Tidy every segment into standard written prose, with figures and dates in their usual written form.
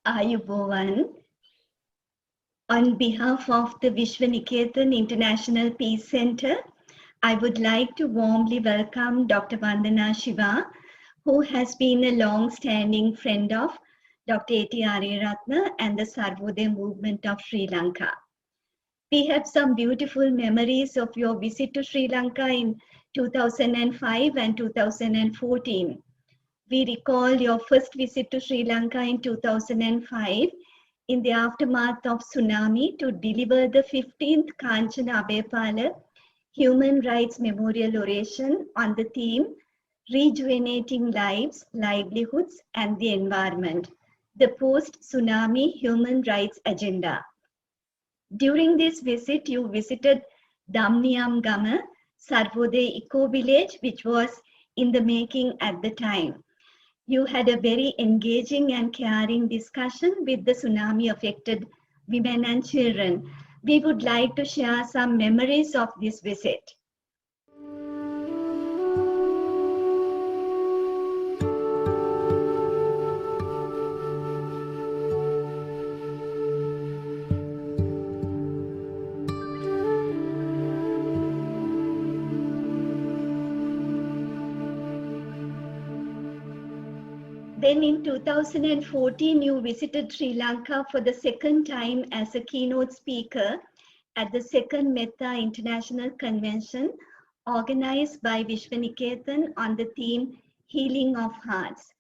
Ayubowan, on behalf of the Vishwaniketan International Peace Center, I would like to warmly welcome Dr. Vandana Shiva, who has been a long-standing friend of Dr. A.T. Aryaratna and the Sarvodaya movement of Sri Lanka. We have some beautiful memories of your visit to Sri Lanka in 2005 and 2014. We recall your first visit to Sri Lanka in 2005 in the aftermath of tsunami to deliver the 15th Kanchana Abeyapala Human Rights Memorial Oration on the theme Rejuvenating Lives, Livelihoods and the Environment, the Post-Tsunami Human Rights Agenda. During this visit, you visited Damniyam Gama, Sarvodaya Eco Village, which was in the making at the time. You had a very engaging and caring discussion with the tsunami affected women and children. We would like to share some memories of this visit. Then in 2014, you visited Sri Lanka for the second time as a keynote speaker at the second Metta International Convention organized by Vishwaniketan on the theme Healing of Hearts.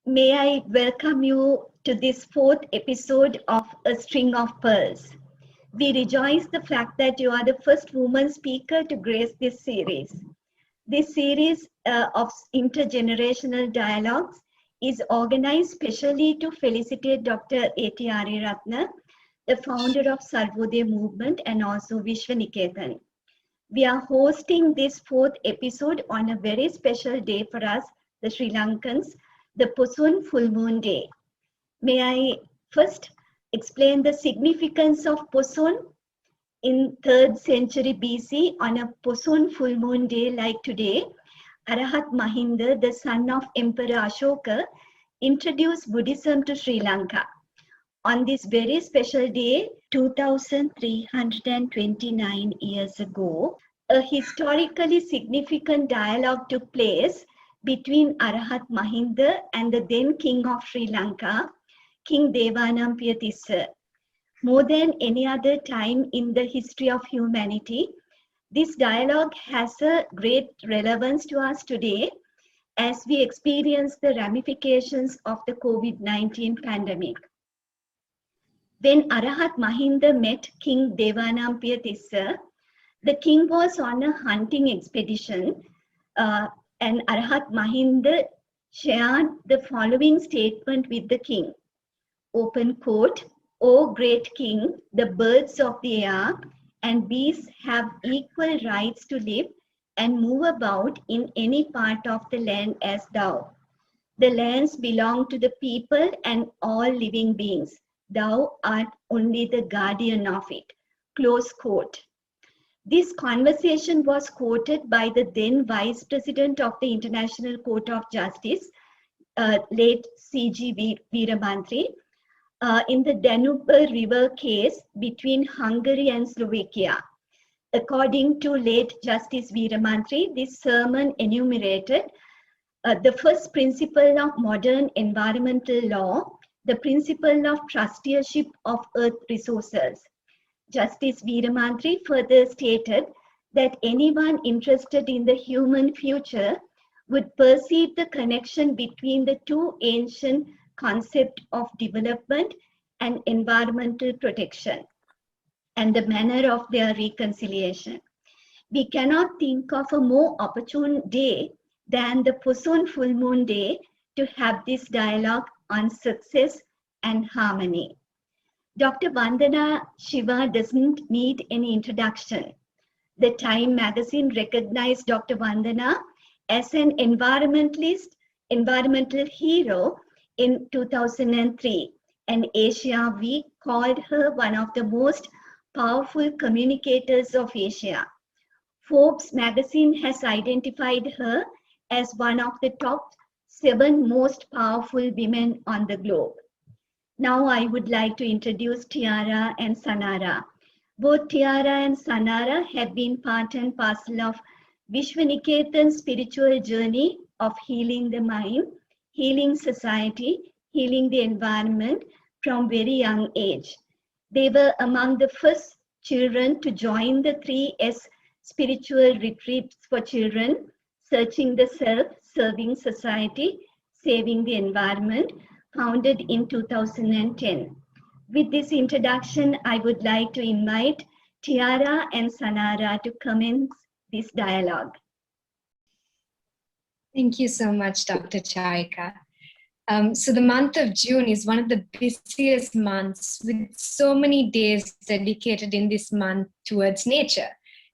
May I welcome you to this fourth episode of A String of Pearls. We rejoice the fact that you are the first woman speaker to grace this series. This series of intergenerational dialogues is organized specially to felicitate Dr. A.T. Aryaratna, the founder of Sarvodaya movement and also Vishwaniketan. We are hosting this fourth episode on a very special day for us, the Sri Lankans, the Pusun Full Moon Day. May I first explain the significance of Pusun? In 3rd century BC, on a Pusun Full Moon Day like today, Arahat Mahinda, the son of Emperor Ashoka, introduced Buddhism to Sri Lanka. On this very special day, 2329 years ago, a historically significant dialogue took place between Arahat Mahinda and the then king of Sri Lanka, King Devanampiya Tissa. More than any other time in the history of humanity, this dialogue has a great relevance to us today as we experience the ramifications of the COVID-19 pandemic. When Arahat Mahinda met King Devanampiya Tissa, the king was on a hunting expedition and Arahat Mahinda shared the following statement with the king. Open quote, "O great king, the birds of the air and beasts have equal rights to live and move about in any part of the land as thou. The lands belong to the people and all living beings. Thou art only the guardian of it." Close quote. This conversation was quoted by the then Vice President of the International Court of Justice, late C.G. Veeramantri, in the Danube River case between Hungary and Slovakia. According to late Justice Veeramantri, this sermon enumerated the first principle of modern environmental law, the principle of trusteeship of earth resources. Justice Veeramantri further stated that anyone interested in the human future would perceive the connection between the two ancient concept of development and environmental protection and the manner of their reconciliation. We cannot think of a more opportune day than the Pusun Full Moon Day to have this dialogue on success and harmony. Dr. Vandana Shiva doesn't need any introduction. The Time magazine recognized Dr. Vandana as an environmental hero in 2003, and Asia Week called her one of the most powerful communicators of Asia. Forbes magazine has identified her as one of the top 7 most powerful women on the globe. Now I would like to introduce Tiara and Sanara. Both Tiara and Sanara have been part and parcel of Vishwaniketan's spiritual journey of healing the mind, healing society, healing the environment from very young age. They were among the first children to join the 3S spiritual retreats for children, searching the self, serving society, saving the environment, founded in 2010. With this introduction, I would like to invite Tiara and Sanara to commence this dialogue. Thank you so much, Dr. Chaika. So the month of June is one of the busiest months with so many days dedicated in this month towards nature.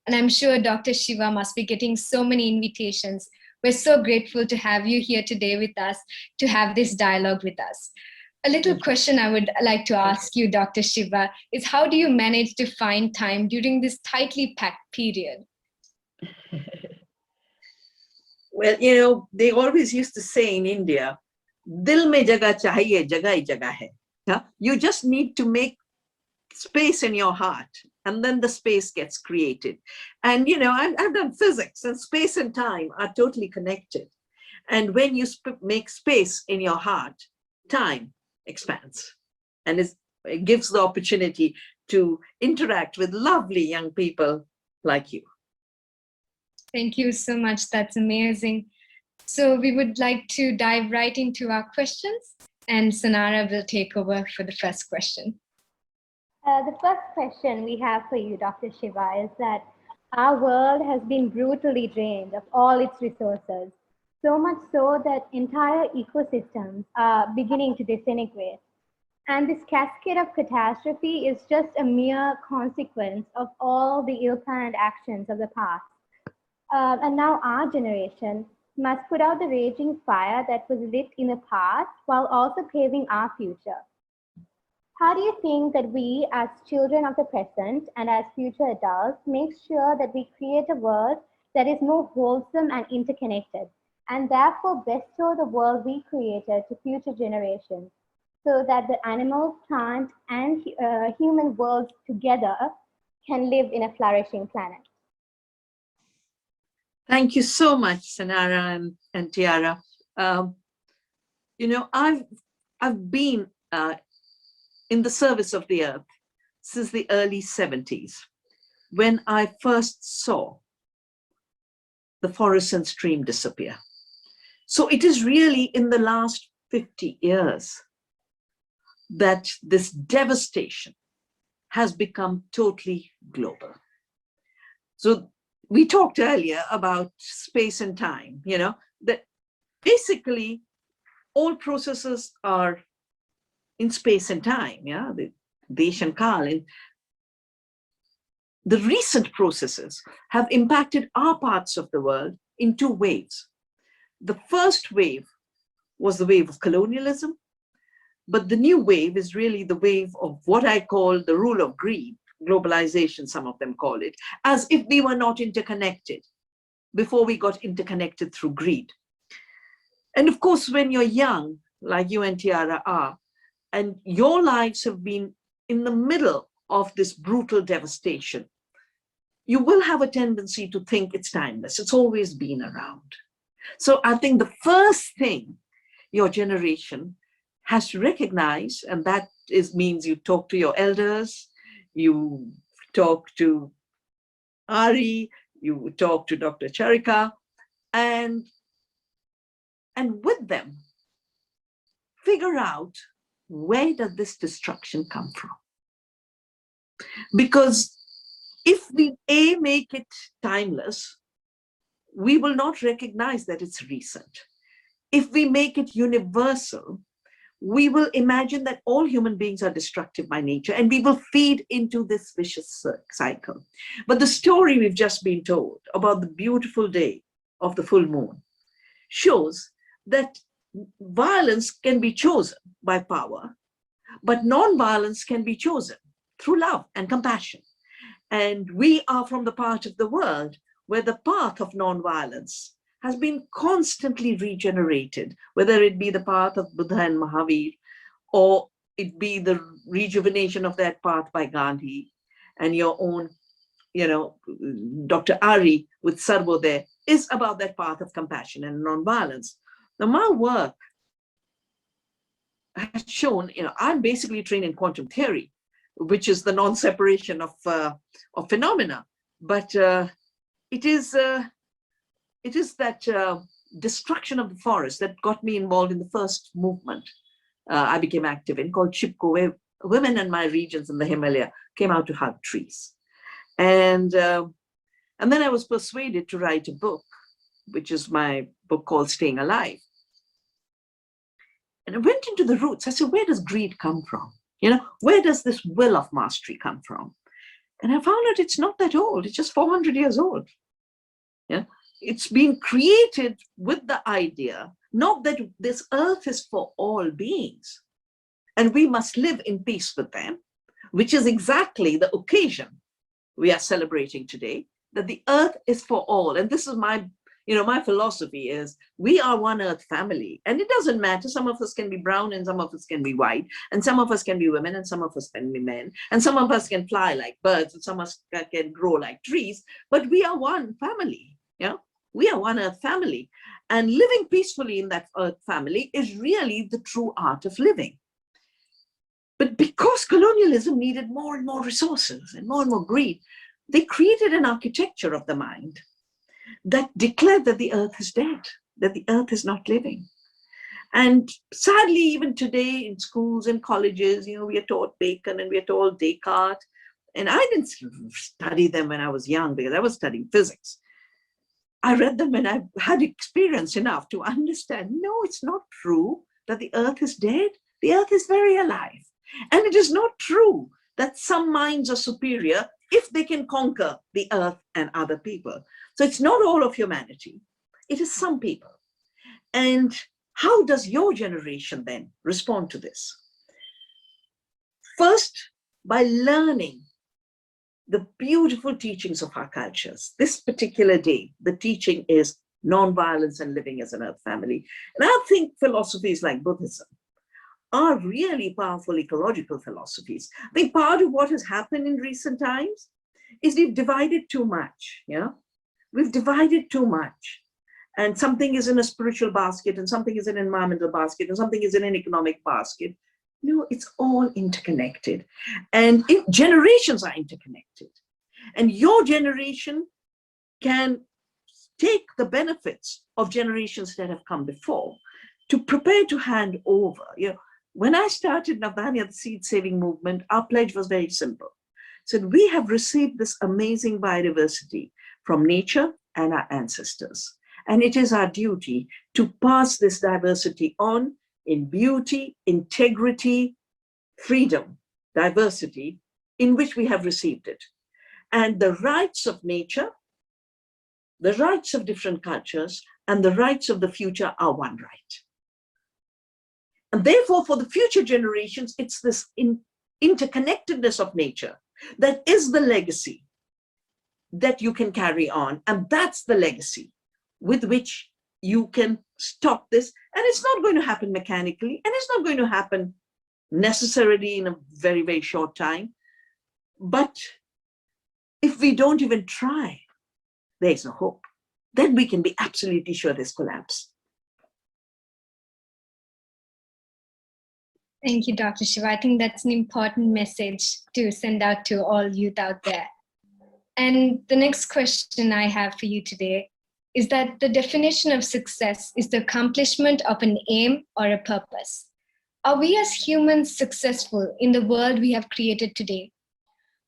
And I'm sure Dr. Shiva must be getting so many invitations. We're so grateful to have you here today with us, to have this dialogue with us. A little question I would like to ask you, Dr. Shiva, is how do you manage to find time during this tightly packed period? Well, you know, they always used to say in India, Dil mein jagah chahiye, jagah hi jagah hai. Yeah? You just need to make space in your heart, and then the space gets created. And, you know, I've done physics, and space and time are totally connected. And when you make space in your heart, time expands. And it gives the opportunity to interact with lovely young people like you. Thank you so much. That's amazing. So we would like to dive right into our questions, and Sanara will take over for the first question. The first question we have for you, Dr. Shiva, is that our world has been brutally drained of all its resources, so much so that entire ecosystems are beginning to disintegrate. And this cascade of catastrophe is just a mere consequence of all the ill-planned actions of the past. And now our generation must put out the raging fire that was lit in the past while also paving our future. How do you think that we, as children of the present and as future adults, make sure that we create a world that is more wholesome and interconnected, and therefore bestow the world we created to future generations, so that the animal, plant, and human worlds together can live in a flourishing planet? Thank you so much, Sanara and Tiara. You know, I've been in the service of the earth since the early 70s, when I first saw the forest and stream disappear. So it is really in the last 50 years that this devastation has become totally global. So we talked earlier about space and time, you know, that basically all processes are in space and time, yeah, the Desh and Kal. And the recent processes have impacted our parts of the world in two waves. The first wave was the wave of colonialism, but the new wave is really the wave of what I call the rule of greed, globalization, some of them call it, as if we were not interconnected before we got interconnected through greed. And of course, when you're young, like you and Tiara are, and your lives have been in the middle of this brutal devastation, you will have a tendency to think it's timeless. It's always been around. So I think the first thing your generation has to recognize, and that means you talk to your elders, you talk to Ari, you talk to Dr. Charika, and with them, figure out, where does this destruction come from? Because if we make it timeless, we will not recognize that it's recent. If we make it universal, we will imagine that all human beings are destructive by nature, and we will feed into this vicious cycle. But the story we've just been told about the beautiful day of the full moon shows that violence can be chosen by power, but non-violence can be chosen through love and compassion. And we are from the part of the world where the path of non-violence has been constantly regenerated, whether it be the path of Buddha and Mahavir, or it be the rejuvenation of that path by Gandhi, and your own, Dr. Ari with Sarvodaya is about that path of compassion and nonviolence. Now, my work has shown, I'm basically trained in quantum theory, which is the non-separation of phenomena, but it is that destruction of the forest that got me involved in the first movement I became active in, called Chipko, where women in my regions in the Himalaya came out to hug trees. And then I was persuaded to write a book, which is my book called Staying Alive. And I went into the roots. I said, where does greed come from? Where does this will of mastery come from? And I found out it's not that old. It's just 400 years old. Yeah, it's been created with the idea, not that this earth is for all beings, and we must live in peace with them, which is exactly the occasion we are celebrating today, that the earth is for all. And this is my philosophy is, we are one earth family, and it doesn't matter. Some of us can be brown and some of us can be white, and some of us can be women and some of us can be men, and some of us can fly like birds and some of us can grow like trees, but we are one family. We are one earth family, and living peacefully in that earth family is really the true art of living. But because colonialism needed more and more resources and more greed, they created an architecture of the mind that declared that the earth is dead, that the earth is not living. And sadly, even today in schools and colleges, we are taught Bacon and we are taught Descartes. And I didn't study them when I was young because I was studying physics. I read them when I had experience enough to understand, no, it's not true that the earth is dead. The earth is very alive. And it is not true that some minds are superior if they can conquer the earth and other people. So it's not all of humanity. It is some people. And how does your generation then respond to this? First, by learning the beautiful teachings of our cultures. This particular day, the teaching is nonviolence and living as an earth family. And I think philosophies like Buddhism are really powerful ecological philosophies. I think part of what has happened in recent times is we've divided too much. We've divided too much. And something is in a spiritual basket, and something is in an environmental basket, and something is in an economic basket. No, it's all interconnected. And generations are interconnected. And your generation can take the benefits of generations that have come before to prepare to hand over. When I started Navdanya, the seed saving movement, our pledge was very simple. So we have received this amazing biodiversity from nature and our ancestors. And it is our duty to pass this diversity on in beauty, integrity, freedom, diversity, in which we have received it. And the rights of nature, the rights of different cultures, and the rights of the future are one right. And therefore, for the future generations, it's this interconnectedness of nature that is the legacy that you can carry on. And that's the legacy with which you can stop this. And it's not going to happen mechanically, and it's not going to happen necessarily in a very, very short time. But if we don't even try, there's no hope. Then we can be absolutely sure there's collapse. Thank you, Dr. Shiva. I think that's an important message to send out to all youth out there. And the next question I have for you today is that the definition of success is the accomplishment of an aim or a purpose. Are we as humans successful in the world we have created today?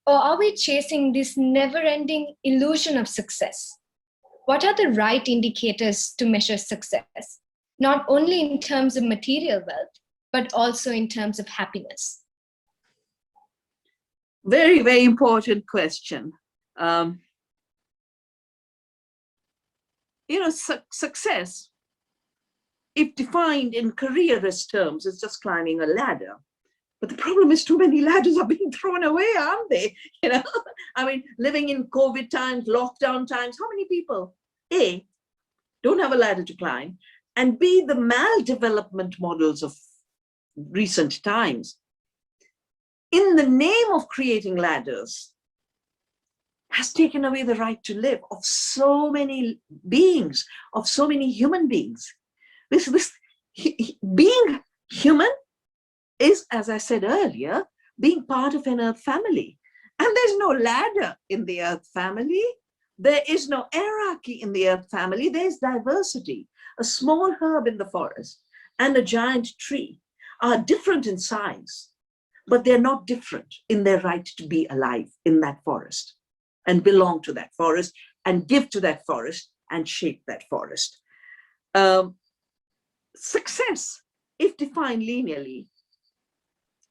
Or are we chasing this never-ending illusion of success? What are the right indicators to measure success, not only in terms of material wealth, but also in terms of happiness? Very, very important question. Success, if defined in careerist terms, is just climbing a ladder. But the problem is too many ladders are being thrown away, aren't they? I mean, living in COVID times, lockdown times, how many people, A, don't have a ladder to climb, and B, the maldevelopment models of recent times in the name of creating ladders, has taken away the right to live of so many beings, of so many human beings. Being human is, as I said earlier, being part of an earth family. And there's no ladder in the earth family. There is no hierarchy in the earth family. There's diversity. A small herb in the forest and a giant tree are different in size, but they're not different in their right to be alive in that forest and belong to that forest and give to that forest and shape that forest. Success, if defined linearly,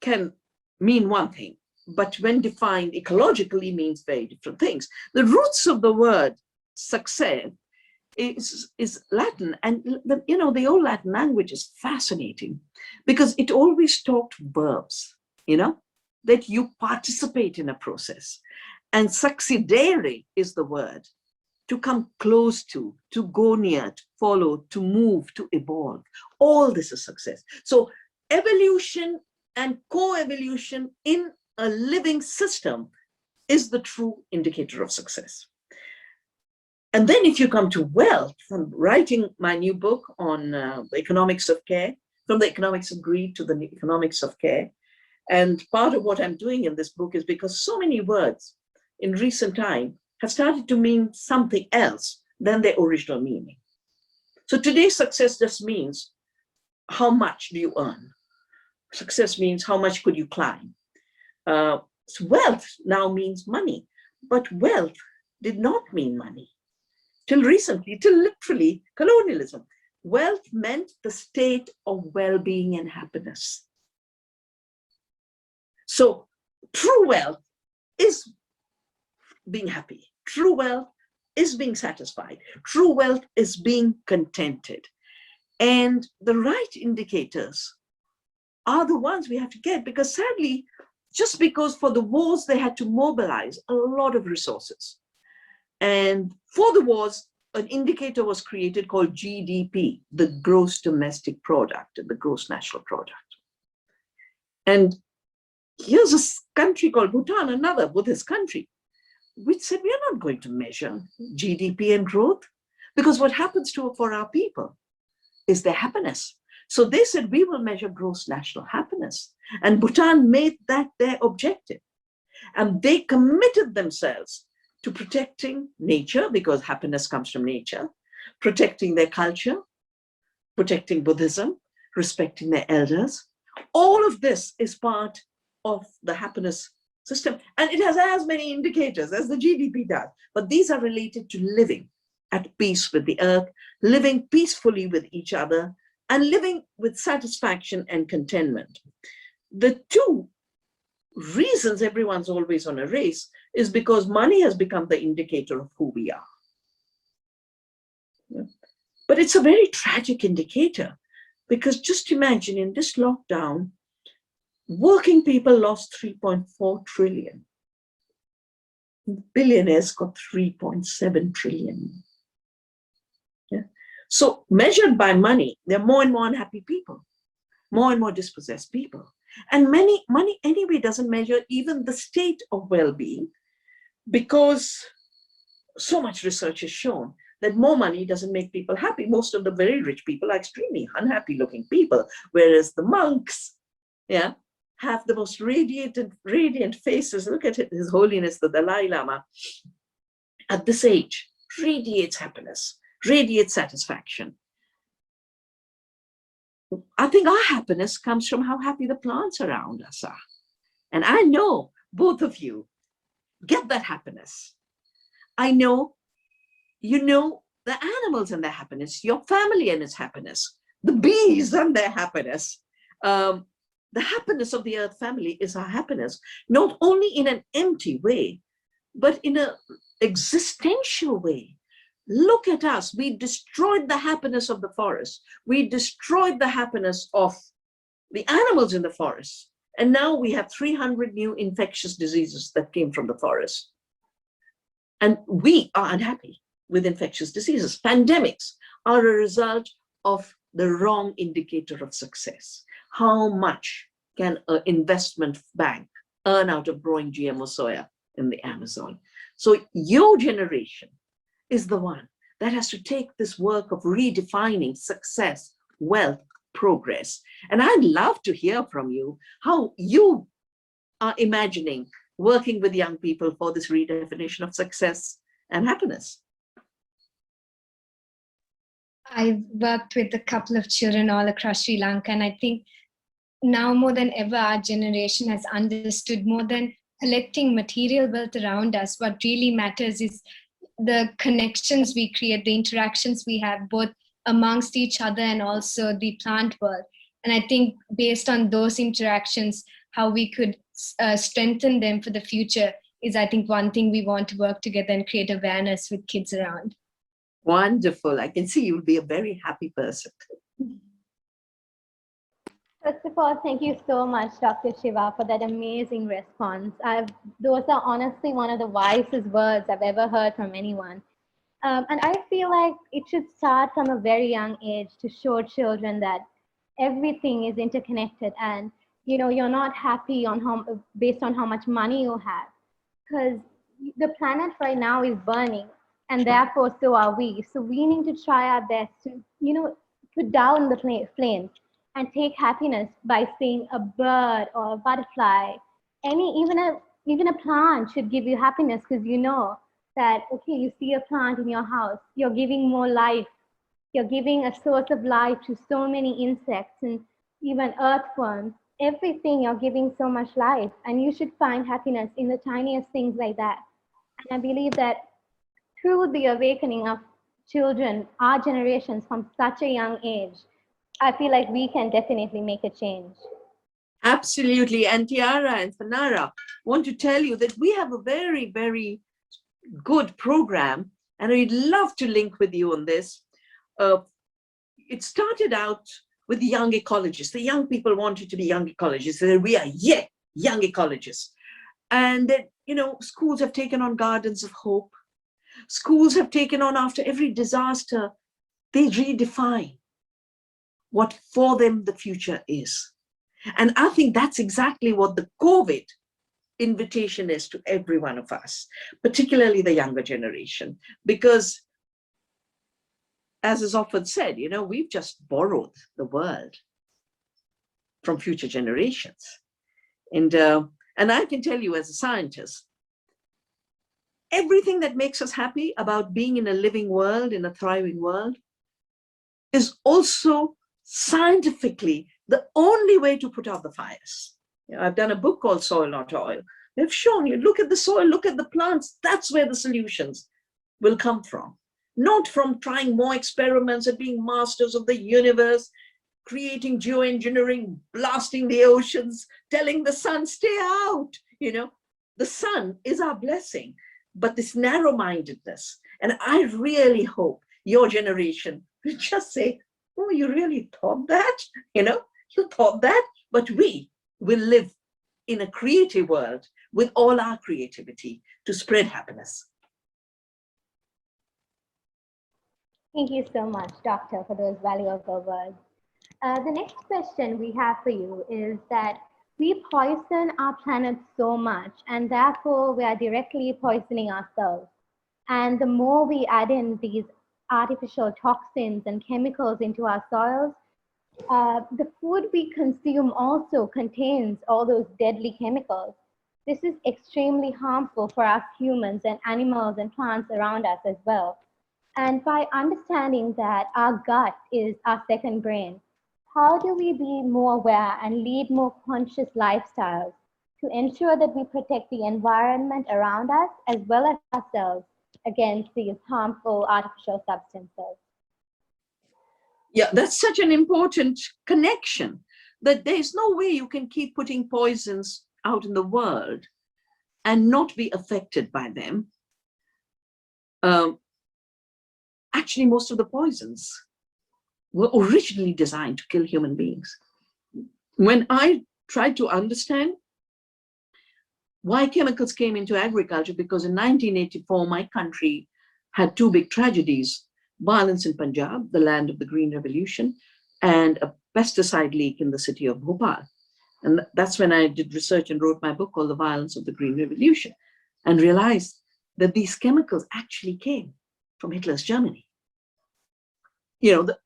can mean one thing, but when defined ecologically means very different things. The roots of the word success is Latin, and the old Latin language is fascinating because it always talked verbs, that you participate in a process. And succeedere is the word, to come close to go near, to follow, to move, to evolve. All this is success. So evolution and co-evolution in a living system is the true indicator of success. And then if you come to wealth, from writing my new book on the economics of care, from the economics of greed to the economics of care, and part of what I'm doing in this book is because so many words in recent time have started to mean something else than their original meaning. So today, success just means how much do you earn? Success means how much could you climb? So wealth now means money, but wealth did not mean money. Till recently, till literally colonialism, wealth meant the state of well-being and happiness. So true wealth is being happy. True wealth is being satisfied. True wealth is being contented. And the right indicators are the ones we have to get, because sadly, just because for the wars, they had to mobilize a lot of resources. And for the wars, an indicator was created called GDP, the gross domestic product, the gross national product. And here's a country called Bhutan, another Buddhist country, which said, we are not going to measure GDP and growth, because what happens for our people is their happiness. So they said, we will measure gross national happiness. And Bhutan made that their objective. And they committed themselves to protecting nature, because happiness comes from nature, protecting their culture, protecting Buddhism, respecting their elders. All of this is part of the happiness system. And it has as many indicators as the GDP does. But these are related to living at peace with the earth, living peacefully with each other, and living with satisfaction and contentment. The two reasons everyone's always on a race is because money has become the indicator of who we are. Yeah. But it's a very tragic indicator, because just imagine in this lockdown, working people lost 3.4 trillion. Billionaires got 3.7 trillion. Yeah. So measured by money, there are more and more unhappy people, more and more dispossessed people. And money anyway doesn't measure even the state of well-being, because so much research has shown that more money doesn't make people happy. Most of the very rich people are extremely unhappy looking people, whereas the monks, yeah, have the most radiant faces. Look at it, His Holiness the Dalai Lama at this age radiates happiness, radiates satisfaction. I think our happiness comes from how happy the plants around us are. And I know both of you get that happiness. I know you know the animals and their happiness, your family and its happiness, the bees and their happiness. The happiness of the earth family is our happiness, not only in an empty way, but in an existential way. Look at us. We destroyed the happiness of the forest. We destroyed the happiness of the animals in the forest. And now we have 300 new infectious diseases that came from the forest. And we are unhappy with infectious diseases. Pandemics are a result of the wrong indicator of success. How much can an investment bank earn out of growing GMO soya in the Amazon. So your generation is the one that has to take this work of redefining success, wealth, progress. And I'd love to hear from you how you are imagining working with young people for this redefinition of success and happiness. I've worked with a couple of children all across Sri Lanka, and I think now more than ever, our generation has understood more than collecting material wealth around us. What really matters is the connections we create, the interactions we have both amongst each other and also the plant world. And I think based on those interactions, how we could strengthen them for the future is, I think, one thing we want to work together and create awareness with kids around. Wonderful. I can see you'll be a very happy person. First of all, thank you so much, Dr. Shiva, for that amazing response. Those are honestly one of the wisest words I've ever heard from anyone. And I feel like it should start from a very young age to show children that everything is interconnected, and you're not happy based on how much money you have, because the planet right now is burning, and therefore so are we. So we need to try our best to put down the flame and take happiness by seeing a bird or a butterfly. Even a plant should give you happiness, because you know that, okay, you see a plant in your house, you're giving more life. You're giving a source of life to so many insects and even earthworms. Everything, you're giving so much life, and you should find happiness in the tiniest things like that. And I believe that through the awakening of children, our generations from such a young age, I feel like we can definitely make a change. Absolutely. And Tiara and Fanara want to tell you that we have a very, very good program, and we'd love to link with you on this. It started out with the young ecologists. The young people wanted to be young ecologists. And we are, young ecologists. And then, schools have taken on gardens of hope. Schools have taken on, after every disaster, they redefine what for them the future is. And I think that's exactly what the COVID invitation is to every one of us, particularly the younger generation, because as is often said, we've just borrowed the world from future generations. And I can tell you as a scientist, everything that makes us happy about being in a living world, in a thriving world, is also scientifically the only way to put out the fires. I've done a book called Soil Not Oil. They've shown you, look at the soil, look at the plants, that's where the solutions will come from. Not from trying more experiments and being masters of the universe, creating geoengineering, blasting the oceans, telling the sun, stay out. The sun is our blessing, but this narrow-mindedness. And I really hope your generation will just say, oh, you really thought that? You thought that? But we will live in a creative world with all our creativity to spread happiness. Thank you so much, Doctor, for those valuable words. The next question we have for you is that we poison our planet so much, and therefore we are directly poisoning ourselves. And the more we add in these artificial toxins and chemicals into our soils, the food we consume also contains all those deadly chemicals. This is extremely harmful for us humans and animals and plants around us as well. And by understanding that our gut is our second brain, how do we be more aware and lead more conscious lifestyles to ensure that we protect the environment around us as well as ourselves against these harmful artificial substances? Yeah, that's such an important connection, that there's no way you can keep putting poisons out in the world and not be affected by them. Actually, most of the poisons were originally designed to kill human beings. When I tried to understand why chemicals came into agriculture, because in 1984, my country had two big tragedies: violence in Punjab, the land of the Green Revolution, and a pesticide leak in the city of Bhopal. And that's when I did research and wrote my book called The Violence of the Green Revolution, and realized that these chemicals actually came from Hitler's Germany. You know, the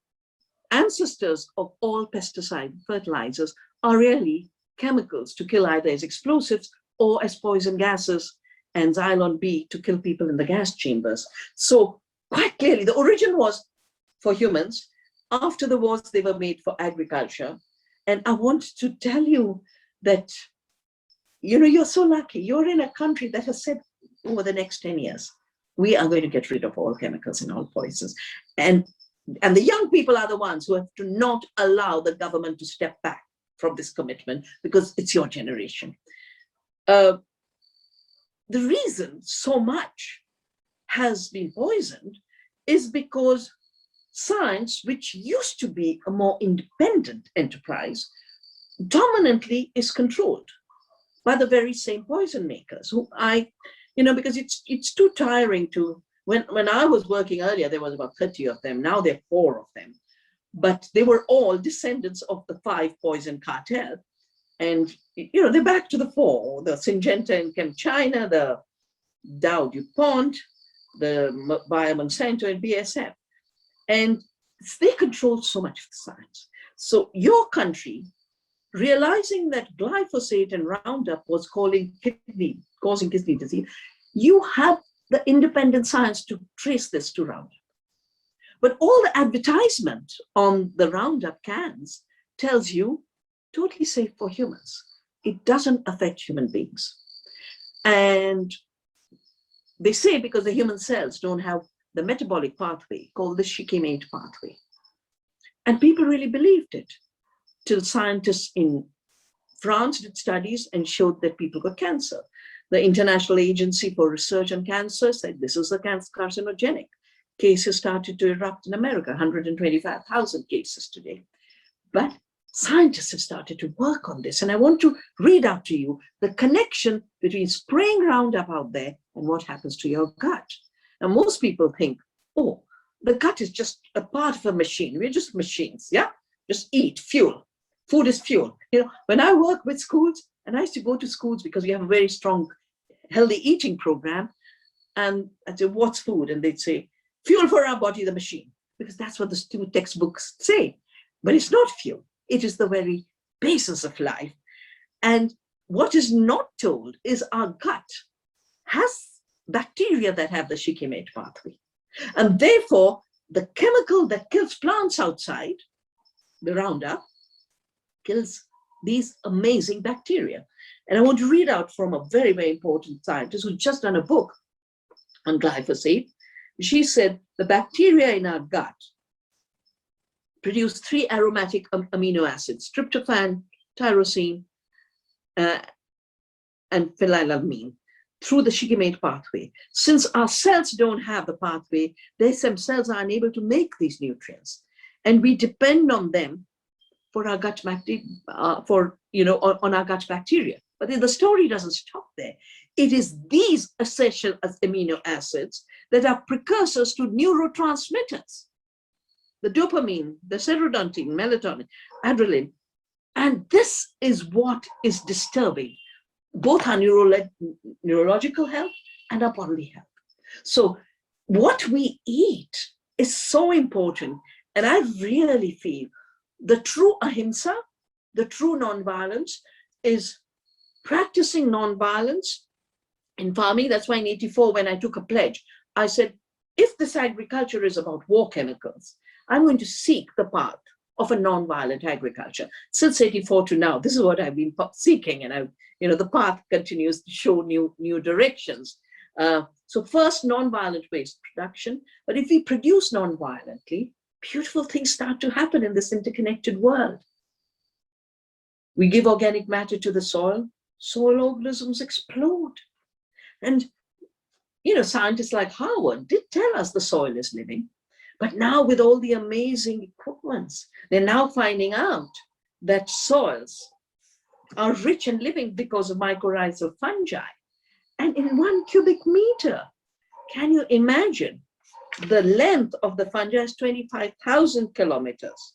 ancestors of all pesticide fertilizers are really chemicals to kill either as explosives or as poison gases, and Xylon B to kill people in the gas chambers. So quite clearly, the origin was for humans. After the wars, they were made for agriculture. And I want to tell you that, you know, you're so lucky. You're in a country that has said over the next 10 years, we are going to get rid of all chemicals and all poisons. And the young people are the ones who have to not allow the government to step back from this commitment, because it's your generation. The reason so much has been poisoned is because science, which used to be a more independent enterprise, dominantly is controlled by the very same poison makers who because it's too tiring to, when I was working earlier, there was about 30 of them. Now there are 4 of them, but they were all descendants of the 5 poison cartel. And, you know, they're back to the 4, the Syngenta and ChemChina, the Dow DuPont, the Bayer Monsanto and BASF. And they control so much of the science. So your country, realizing that glyphosate and Roundup was causing kidney disease, you have the independent science to trace this to Roundup. But all the advertisement on the Roundup cans tells you totally safe for humans. It doesn't affect human beings. And they say because the human cells don't have the metabolic pathway called the shikimate pathway. And people really believed it till scientists in France did studies and showed that people got cancer. The International Agency for Research on Cancer said this is a carcinogenic. Cases started to erupt in America, 125,000 cases today. But scientists have started to work on this. And I want to read out to you the connection between spraying Roundup out there and what happens to your gut. Now, most people think, oh, the gut is just a part of a machine. We're just machines, yeah? Just eat, fuel. Food is fuel. You know, when I work with schools, and I used to go to schools because we have a very strong healthy eating program, and I'd say, what's food? And they'd say, fuel for our body, the machine, because that's what the 2 textbooks say. But it's not fuel. It is the very basis of life. And what is not told is our gut has bacteria that have the shikimate pathway. And therefore, the chemical that kills plants outside, the Roundup, kills these amazing bacteria. And I want to read out from a very, very important scientist who's just done a book on glyphosate. She said the bacteria in our gut produce 3 aromatic amino acids, tryptophan, tyrosine, and phenylalanine, through the shikimate pathway. Since our cells don't have the pathway, they themselves are unable to make these nutrients. And we depend on them for our gut bacteria, on our gut bacteria. But the story doesn't stop there. It is these essential amino acids that are precursors to neurotransmitters. The dopamine, the serotonin, melatonin, adrenaline. And this is what is disturbing both our neurological health and our bodily health. So what we eat is so important. And I really feel the true ahimsa, the true nonviolence, is practicing nonviolence in farming. That's why in '84, when I took a pledge, I said, if this agriculture is about war chemicals, I'm going to seek the path of a nonviolent agriculture. Since '84 to now, this is what I've been seeking, and the path continues to show new directions. So first, nonviolent waste production, but if we produce nonviolently, beautiful things start to happen in this interconnected world. We give organic matter to the soil organisms explode. And, scientists like Howard did tell us the soil is living, but now with all the amazing equipments, they're now finding out that soils are rich and living because of mycorrhizal fungi. And in 1 cubic meter, can you imagine the length of the fungi is 25,000 kilometers,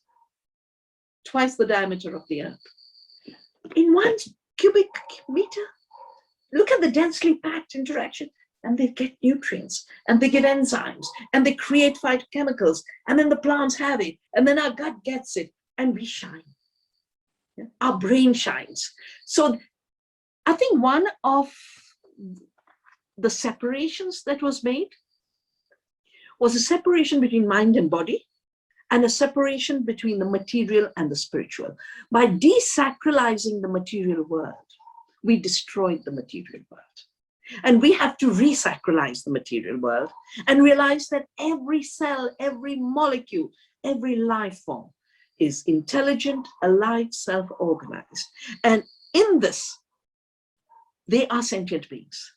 twice the diameter of the earth. in 1 cubic meter. Look at the densely packed interaction, and they get nutrients, and they get enzymes, and they create phytochemicals, and then the plants have it, and then our gut gets it, and we shine. Our brain shines. So I think one of the separations that was made was a separation between mind and body, and a separation between the material and the spiritual. By desacralizing the material world, we destroyed the material world. And we have to resacralize the material world and realize that every cell, every molecule, every life form is intelligent, alive, self-organized. And in this, they are sentient beings.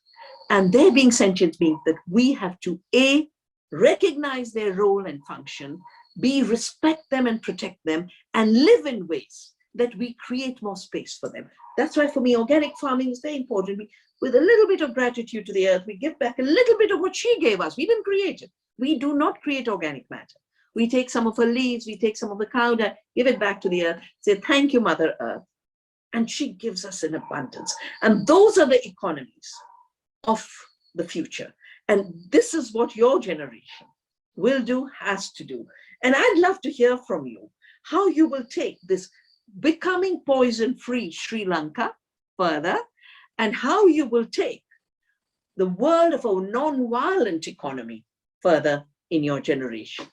And they being sentient beings, that we have to A, recognize their role and function, B, respect them and protect them, and live in ways that we create more space for them. That's why for me, organic farming is very important. With a little bit of gratitude to the earth, we give back a little bit of what she gave us. We didn't create it. We do not create organic matter. We take some of her leaves, we take some of the cow dung, give it back to the earth, say, thank you, Mother Earth. And she gives us an abundance. And those are the economies of the future. And this is what your generation will do, has to do. And I'd love to hear from you how you will take this becoming poison-free Sri Lanka further, and how you will take the world of a non-violent economy further in your generation.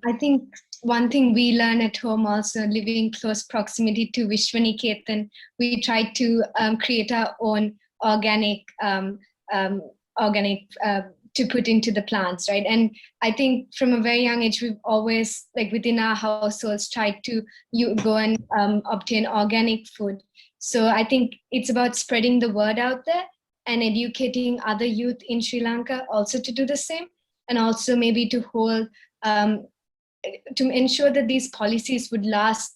I think one thing we learn at home also, living close proximity to Vishwaniketan, we try to create our own organic to put into the plants, right? And I think from a very young age, we've always, like within our households, tried to go and obtain organic food. So I think it's about spreading the word out there and educating other youth in Sri Lanka also to do the same, and also maybe to hold to ensure that these policies would last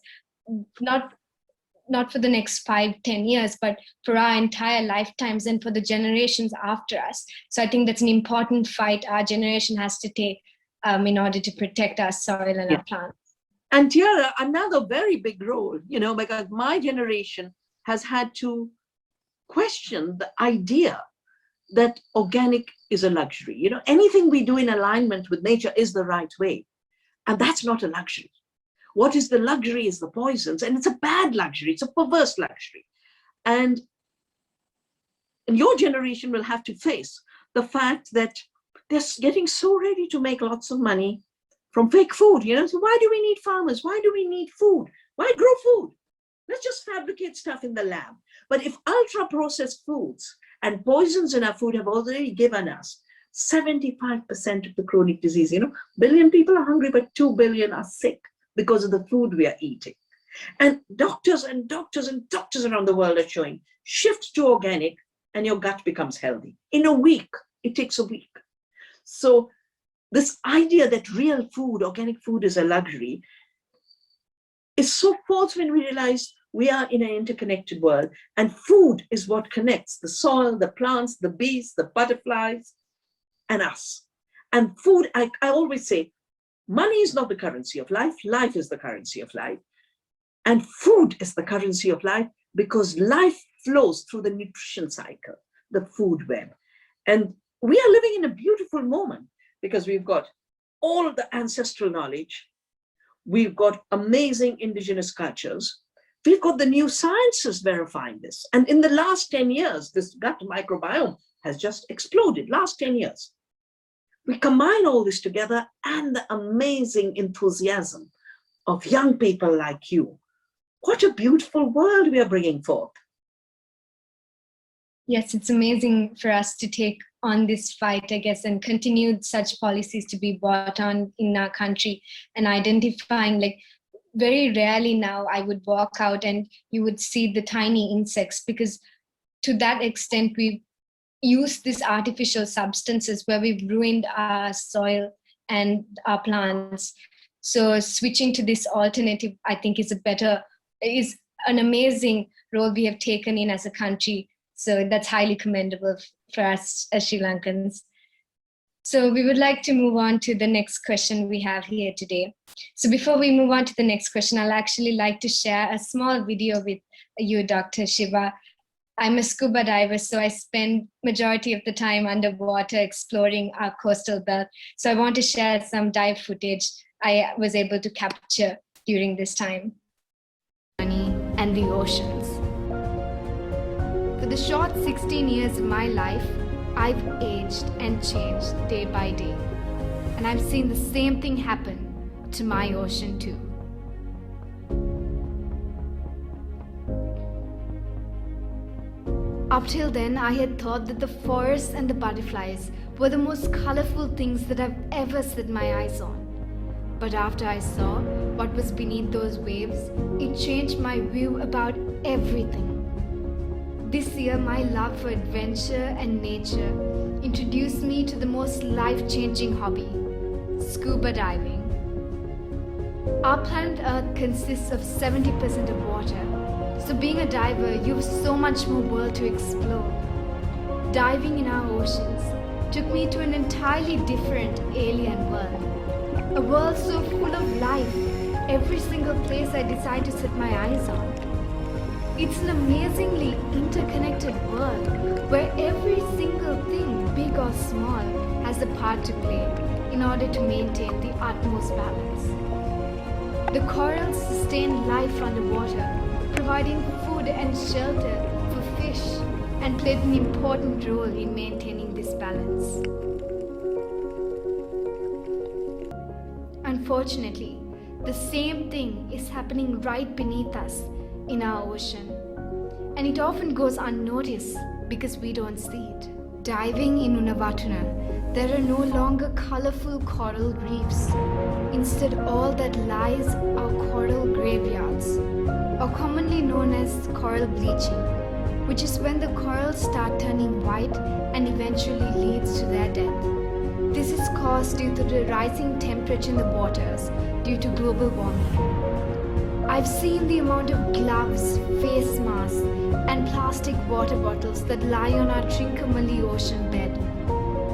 not for the next 5-10 years, but for our entire lifetimes and for the generations after us. So I think that's an important fight our generation has to take in order to protect our soil and our plants. And Tiara, another very big role, because my generation has had to question the idea that organic is a luxury. Anything we do in alignment with nature is the right way. And that's not a luxury. What is the luxury is the poisons, and it's a bad luxury. It's a perverse luxury. And your generation will have to face the fact that they're getting so ready to make lots of money from fake food. So why do we need farmers? Why do we need food? Why grow food? Let's just fabricate stuff in the lab. But if ultra-processed foods and poisons in our food have already given us 75% of the chronic disease, billion people are hungry, but 2 billion are sick because of the food we are eating. And doctors and doctors and doctors around the world are showing, shift to organic and your gut becomes healthy. In a week, it takes a week. So this idea that real food, organic food is a luxury is so false when we realize we are in an interconnected world, and food is what connects the soil, the plants, the bees, the butterflies, and us. And food, I always say, money is not the currency of life. Life is the currency of life. And food is the currency of life, because life flows through the nutrition cycle, the food web. And we are living in a beautiful moment because we've got all the ancestral knowledge. We've got amazing indigenous cultures. We've got the new sciences verifying this. And in the last 10 years, this gut microbiome has just exploded, last 10 years. We combine all this together and the amazing enthusiasm of young people like you. What a beautiful world we are bringing forth. Yes, it's amazing for us to take on this fight, I guess, and continue such policies to be brought on in our country, and identifying, like, very rarely now I would walk out and you would see the tiny insects, because to that extent we've used these artificial substances where we've ruined our soil and our plants. So switching to this alternative, I think, is an amazing role we have taken in as a country. So that's highly commendable for us as Sri Lankans. So we would like to move on to the next question we have here today. So before we move on to the next question, I'll actually like to share a small video with you, Dr. Shiva. I'm a scuba diver, so I spend majority of the time underwater exploring our coastal belt. So I want to share some dive footage I was able to capture during this time. And the oceans. For the short 16 years of my life, I've aged and changed day by day. And I've seen the same thing happen to my ocean too. Up till then, I had thought that the forests and the butterflies were the most colorful things that I've ever set my eyes on. But after I saw what was beneath those waves, it changed my view about everything. This year, my love for adventure and nature introduced me to the most life-changing hobby, scuba diving. Our planet Earth consists of 70% of water. So being a diver, you have so much more world to explore. Diving in our oceans took me to an entirely different alien world. A world so full of life, every single place I decide to set my eyes on. It's an amazingly interconnected world where every single thing, big or small, has a part to play in order to maintain the utmost balance. The corals sustain life underwater, providing food and shelter for fish, and played an important role in maintaining this balance. Unfortunately, the same thing is happening right beneath us in our ocean, and it often goes unnoticed because we don't see it. Diving in Unnavatuna, there are no longer colorful coral reefs. Instead, all that lies are coral graveyards, or commonly known as coral bleaching, which is when the corals start turning white and eventually leads to their death. This is caused due to the rising temperature in the waters due to global warming. I've seen the amount of gloves, face masks, and plastic water bottles that lie on our Trincomalee ocean bed.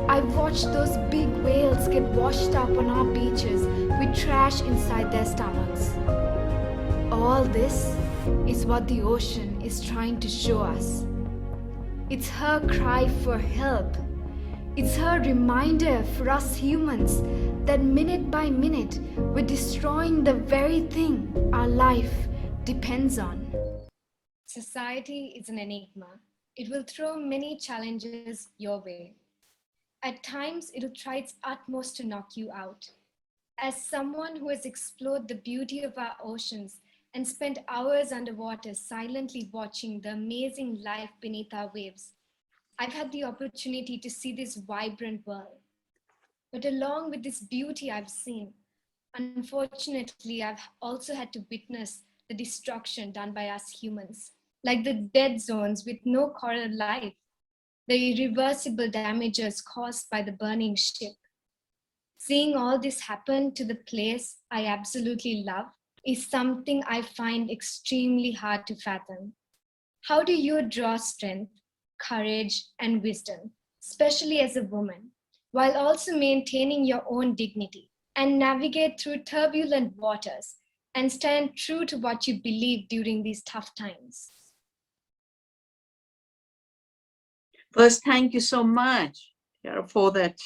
I've watched those big whales get washed up on our beaches with trash inside their stomachs. All this is what the ocean is trying to show us. It's her cry for help. It's her reminder for us humans that minute by minute we're destroying the very thing our life depends on. Society is an enigma. It will throw many challenges your way. At times, it will try its utmost to knock you out. As someone who has explored the beauty of our oceans and spent hours underwater silently watching the amazing life beneath our waves, I've had the opportunity to see this vibrant world. But along with this beauty I've seen, unfortunately, I've also had to witness the destruction done by us humans, like the dead zones with no coral life, the irreversible damages caused by the burning ship. Seeing all this happen to the place I absolutely love is something I find extremely hard to fathom. How do you draw strength, courage, and wisdom, especially as a woman, while also maintaining your own dignity and navigate through turbulent waters and stand true to what you believe during these tough times? First, thank you so much for that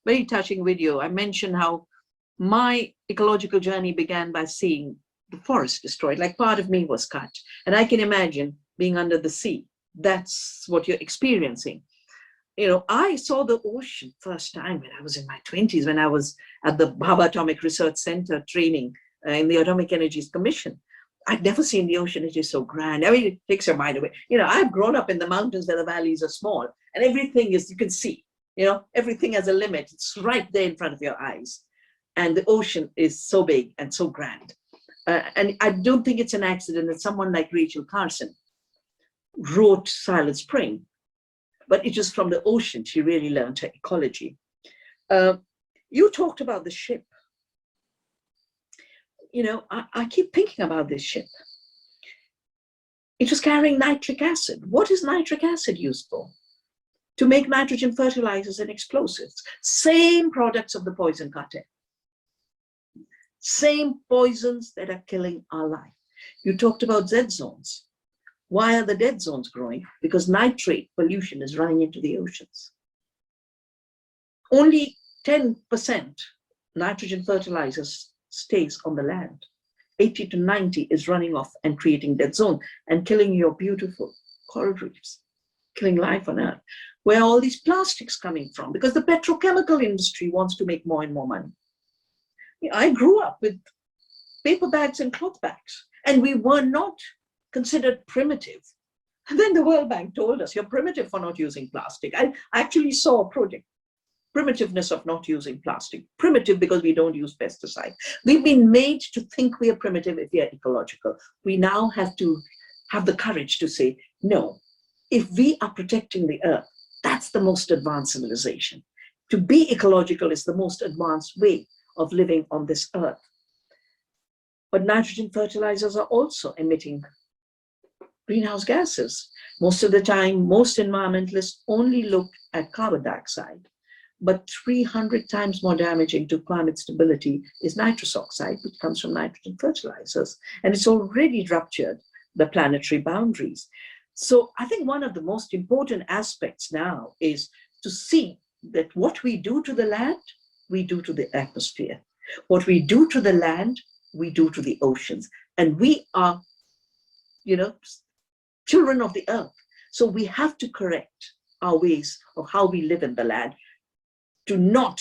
very touching video. I mentioned how my ecological journey began by seeing the forest destroyed, like part of me was cut. And I can imagine being under the sea. That's what you're experiencing. You know, I saw the ocean first time when I was in my 20s, when I was at the Bhabha Atomic Research Center training in the Atomic Energies Commission. I'd never seen the ocean. It is so grand. I mean, it takes your mind away. You know, I've grown up in the mountains where the valleys are small and everything is, you can see, you know, everything has a limit. It's right there in front of your eyes. And the ocean is so big and so grand. And I don't think it's an accident that someone like Rachel Carson wrote Silent Spring, but it was from the ocean she really learned her ecology. You talked about the ship. You know, I keep thinking about this ship. It was carrying nitric acid. What is nitric acid used for? to make nitrogen fertilizers and explosives. Same products of the poison cartel. Same poisons that are killing our life. You talked about dead zones. Why are the dead zones growing? Because nitrate pollution is running into the oceans. Only 10% nitrogen fertilizers stays on the land. 80 to 90 is running off and creating dead zone and killing your beautiful coral reefs, killing life on Earth. Where are all these plastics coming from? Because the petrochemical industry wants to make more and more money. I grew up with paper bags and cloth bags, and we were not considered primitive. And then the World Bank told us, you're primitive for not using plastic. I actually saw a project, primitiveness of not using plastic. Primitive because we don't use pesticides. We've been made to think we are primitive if we are ecological. We now have to have the courage to say, no, if we are protecting the Earth, that's the most advanced civilization. To be ecological is the most advanced way of living on this Earth. But nitrogen fertilizers are also emitting greenhouse gases. Most of the time, most environmentalists only look at carbon dioxide, but 300 times more damaging to climate stability is nitrous oxide, which comes from nitrogen fertilizers, and it's already ruptured the planetary boundaries. So I think one of the most important aspects now is to see that what we do to the land, we do to the atmosphere. What we do to the land, we do to the oceans. And we are, children of the Earth. So we have to correct our ways of how we live in the land to not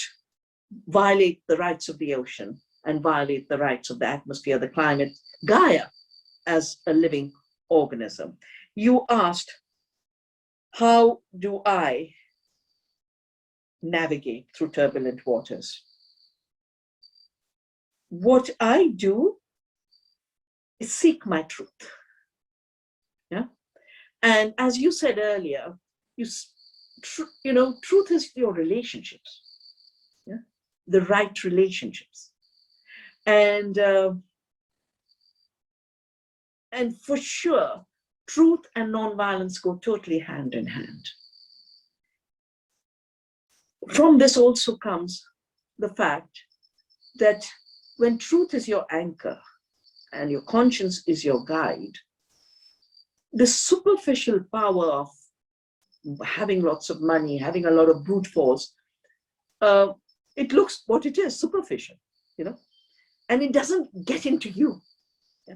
violate the rights of the ocean and violate the rights of the atmosphere, the climate, Gaia as a living organism. You asked, how do I navigate through turbulent waters? What I do is seek my truth. Yeah. And as you said earlier, truth is your relationships. Yeah. The right relationships. And for sure, truth and nonviolence go totally hand in hand. From this also comes the fact that when truth is your anchor and your conscience is your guide, the superficial power of having lots of money, having a lot of brute force, it looks what it is, superficial, and it doesn't get into you. Yeah?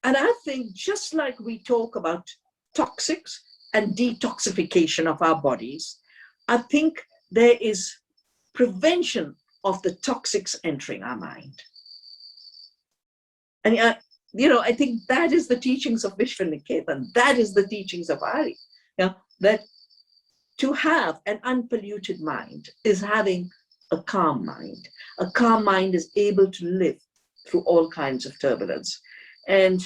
And I think just like we talk about toxics and detoxification of our bodies, I think there is prevention of the toxics entering our mind. And I think that is the teachings of Vishwaniketan. That is the teachings of Ari. That to have an unpolluted mind is having a calm mind. A calm mind is able to live through all kinds of turbulence. And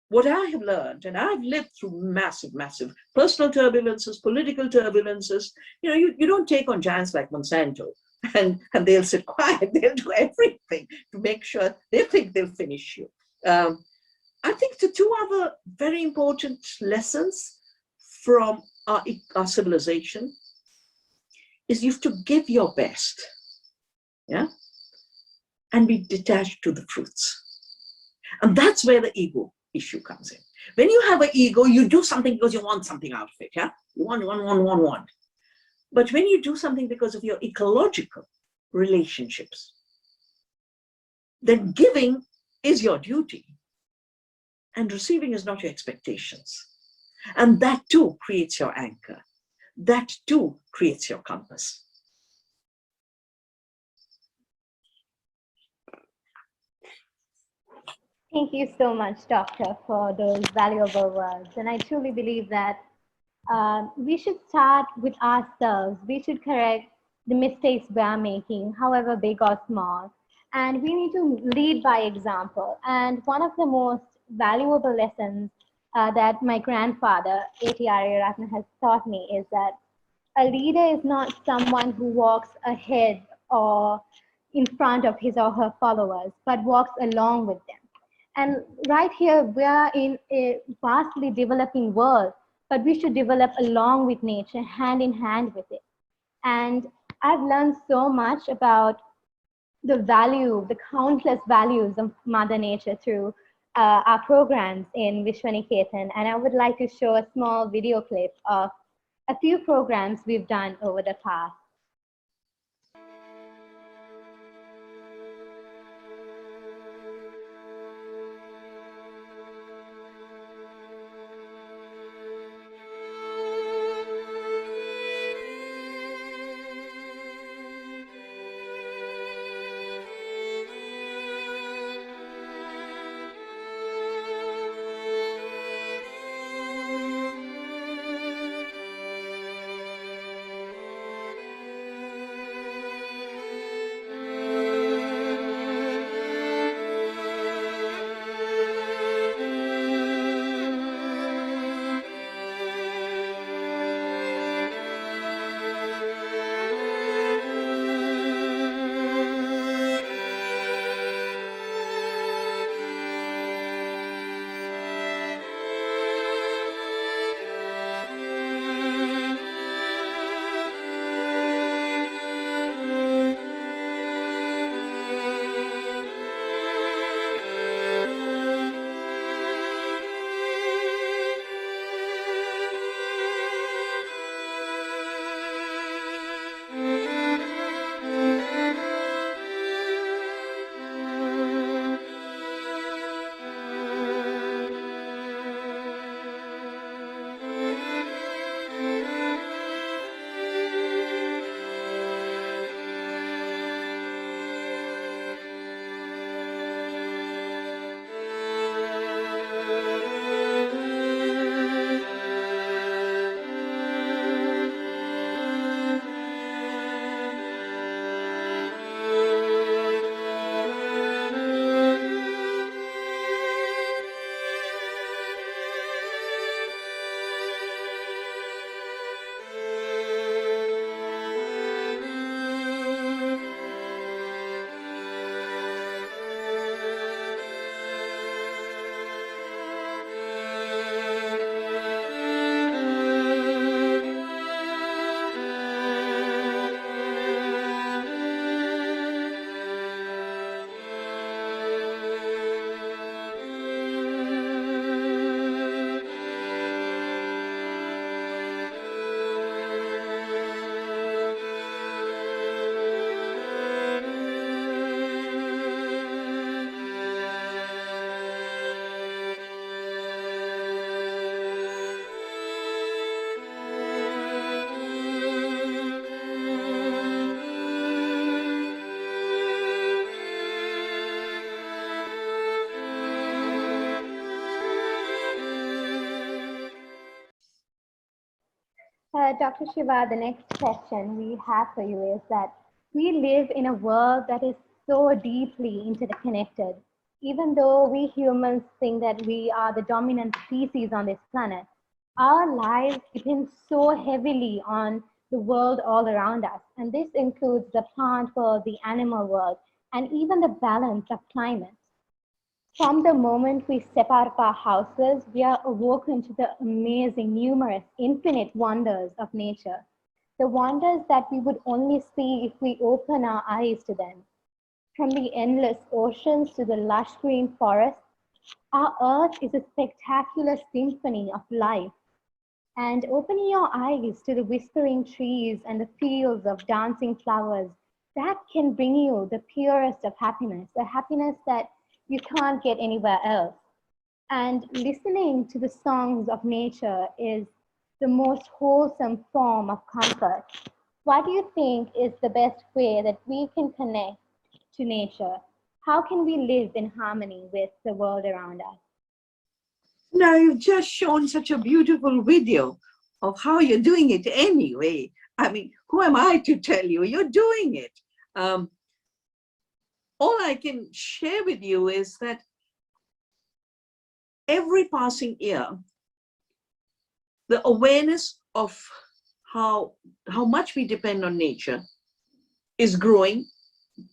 what I have learned, and I've lived through massive, massive personal turbulences, political turbulences, you don't take on giants like Monsanto and they'll sit quiet. They'll do everything to make sure they think they'll finish you. I think the two other very important lessons from our civilization is you have to give your best, and be detached to the fruits. And that's where the ego issue comes in. When you have an ego, you do something because you want something out of it, You want. But when you do something because of your ecological relationships, then giving is your duty and receiving is not your expectations. And that too creates your anchor. That too creates your compass. Thank you so much, Doctor, for those valuable words. And I truly believe that we should start with ourselves. We should correct the mistakes we are making, however big or small. And we need to lead by example. And one of the most valuable lessons that my grandfather, A.T. Aryaratna, has taught me is that a leader is not someone who walks ahead or in front of his or her followers, but walks along with them. And right here, we are in a vastly developing world, but we should develop along with nature, hand in hand with it. And I've learned so much about the value, the countless values of Mother Nature through our programs in Vishwaniketan. And I would like to show a small video clip of a few programs we've done over the past. Dr. Shiva, the next question we have for you is that we live in a world that is so deeply interconnected. Even though we humans think that we are the dominant species on this planet, our lives depend so heavily on the world all around us. And this includes the plant world, the animal world, and even the balance of climate. From the moment we step out of our houses, we are awoken to the amazing, numerous, infinite wonders of nature. The wonders that we would only see if we open our eyes to them. From the endless oceans to the lush green forests, our earth is a spectacular symphony of life. And opening your eyes to the whispering trees and the fields of dancing flowers, that can bring you the purest of happiness, a happiness that you can't get anywhere else. And listening to the songs of nature is the most wholesome form of comfort. What do you think is the best way that we can connect to nature? How can we live in harmony with the world around us? Now, you've just shown such a beautiful video of how you're doing it anyway. I mean, who am I to tell you? You're doing it. All I can share with you is that every passing year, the awareness of how much we depend on nature is growing,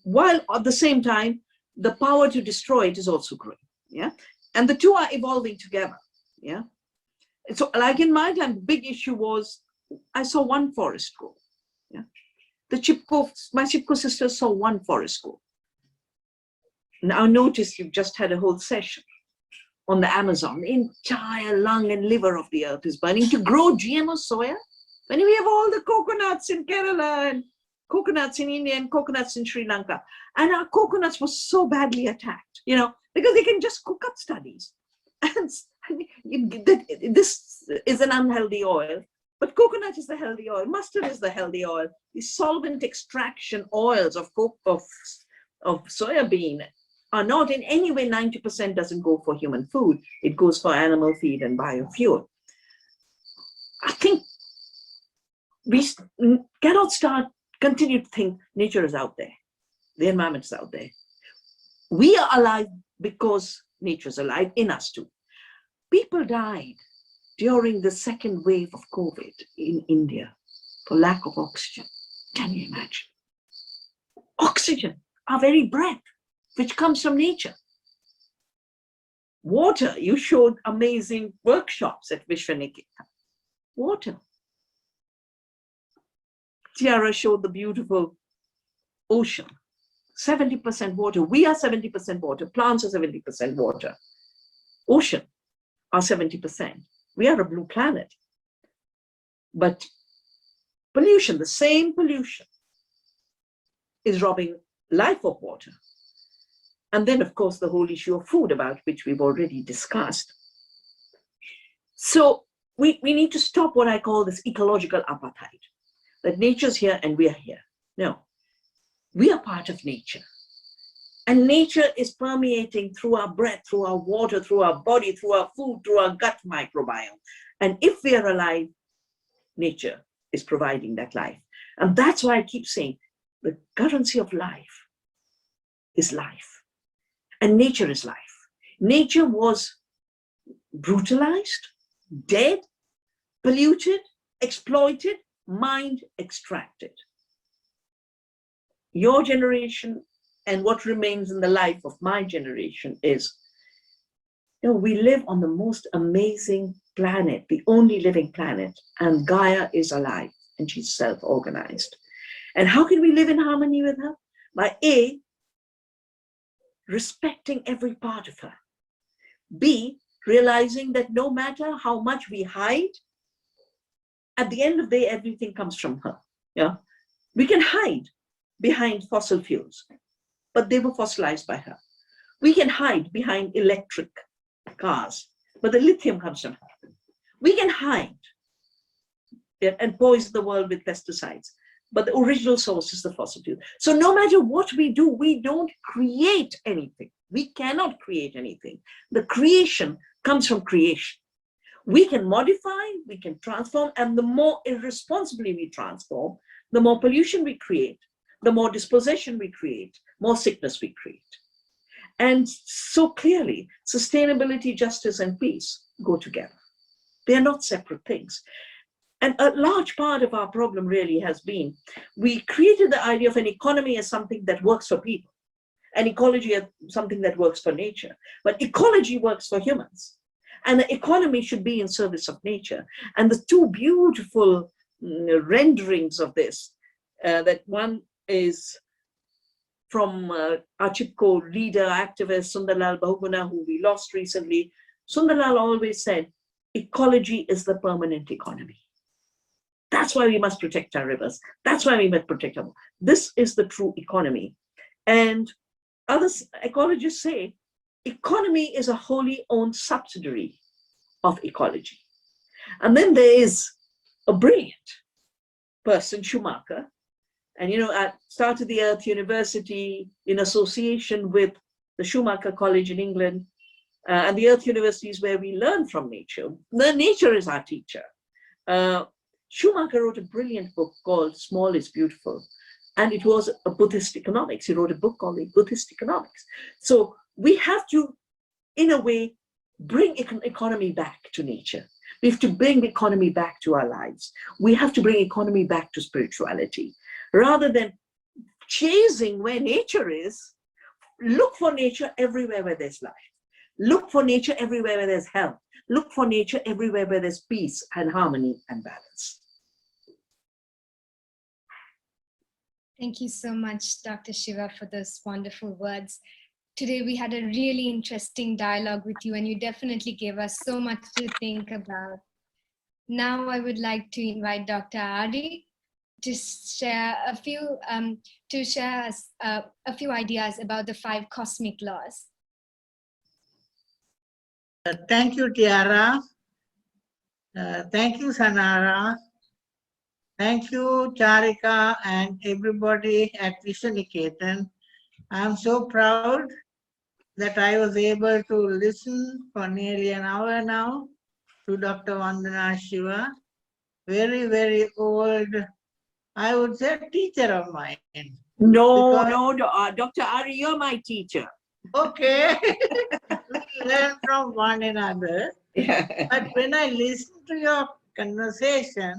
while at the same time, the power to destroy it is also growing. Yeah. And the two are evolving together. Yeah. So like in my time, the big issue was I saw one forest go. Yeah. My Chipko sisters saw one forest go. Now notice you've just had a whole session on the Amazon. The entire lung and liver of the earth is burning to grow GMO soya. When we have all the coconuts in Kerala and coconuts in India and coconuts in Sri Lanka, and our coconuts were so badly attacked, because they can just cook up studies. And this is an unhealthy oil, but coconut is the healthy oil, mustard is the healthy oil. The solvent extraction oils of soya bean are not in any way, 90% doesn't go for human food. It goes for animal feed and biofuel. I think we cannot continue to think nature is out there. The environment is out there. We are alive because nature is alive in us too. People died during the second wave of COVID in India for lack of oxygen. Can you imagine? Oxygen, our very breath, which comes from nature. Water, you showed amazing workshops at Vishwaniketa. Water. Tiara showed the beautiful ocean. 70% water. We are 70% water. Plants are 70% water. Ocean are 70%. We are a blue planet. But pollution, the same pollution, is robbing life of water. And then, of course, the whole issue of food, about which we've already discussed. So we need to stop what I call this ecological apartheid, that nature's here and we are here. No, we are part of nature. And nature is permeating through our breath, through our water, through our body, through our food, through our gut microbiome. And if we are alive, nature is providing that life. And that's why I keep saying the currency of life is life. And nature is life. Nature was brutalized, dead, polluted, exploited, mind extracted. Your generation and what remains in the life of my generation is, we live on the most amazing planet, the only living planet, and Gaia is alive and she's self-organized. And how can we live in harmony with her? By A, respecting every part of her. B, realizing that no matter how much we hide, at the end of the day, everything comes from her. Yeah, we can hide behind fossil fuels, but they were fossilized by her. We can hide behind electric cars, but the lithium comes from her. We can hide and poison the world with pesticides, but the original source is the fossil fuel. So no matter what we do, we don't create anything. We cannot create anything. The creation comes from creation. We can modify, we can transform, and the more irresponsibly we transform, the more pollution we create, the more dispossession we create, more sickness we create. And so clearly, sustainability, justice, and peace go together. They are not separate things. And a large part of our problem really has been, we created the idea of an economy as something that works for people, and ecology as something that works for nature. But ecology works for humans, and the economy should be in service of nature. And the two beautiful renderings of this, that one is from our Chipko leader, activist, Sundarlal Bahuguna, who we lost recently. Sundarlal always said, ecology is the permanent economy. That's why we must protect our rivers. That's why we must protect them. This is the true economy. And other ecologists say, economy is a wholly owned subsidiary of ecology. And then there is a brilliant person, Schumacher. And I started the Earth University in association with the Schumacher College in England. And the Earth University is where we learn from nature. The nature is our teacher. Schumacher wrote a brilliant book called Small is Beautiful. And it was a Buddhist economics. He wrote a book called Buddhist Economics. So we have to, in a way, bring economy back to nature. We have to bring the economy back to our lives. We have to bring economy back to spirituality. Rather than chasing where nature is, look for nature everywhere where there's life. Look for nature everywhere where there's health. Look for nature everywhere where there's peace and harmony and balance. Thank you so much, Dr. Shiva, for those wonderful words. Today, we had a really interesting dialogue with you, and you definitely gave us so much to think about. Now, I would like to invite Dr. Ari to share a few ideas about the 5 cosmic laws. Thank you, Tiara. Thank you, Sanara. Thank you, Charika, and everybody at Vishaniketan. I'm so proud that I was able to listen for nearly an hour now to Dr. Vandana Shiva, very, very old, I would say, teacher of mine. No, Because, no, Dr. Ari, you're my teacher. Okay, we learn from one another. But when I listened to your conversation,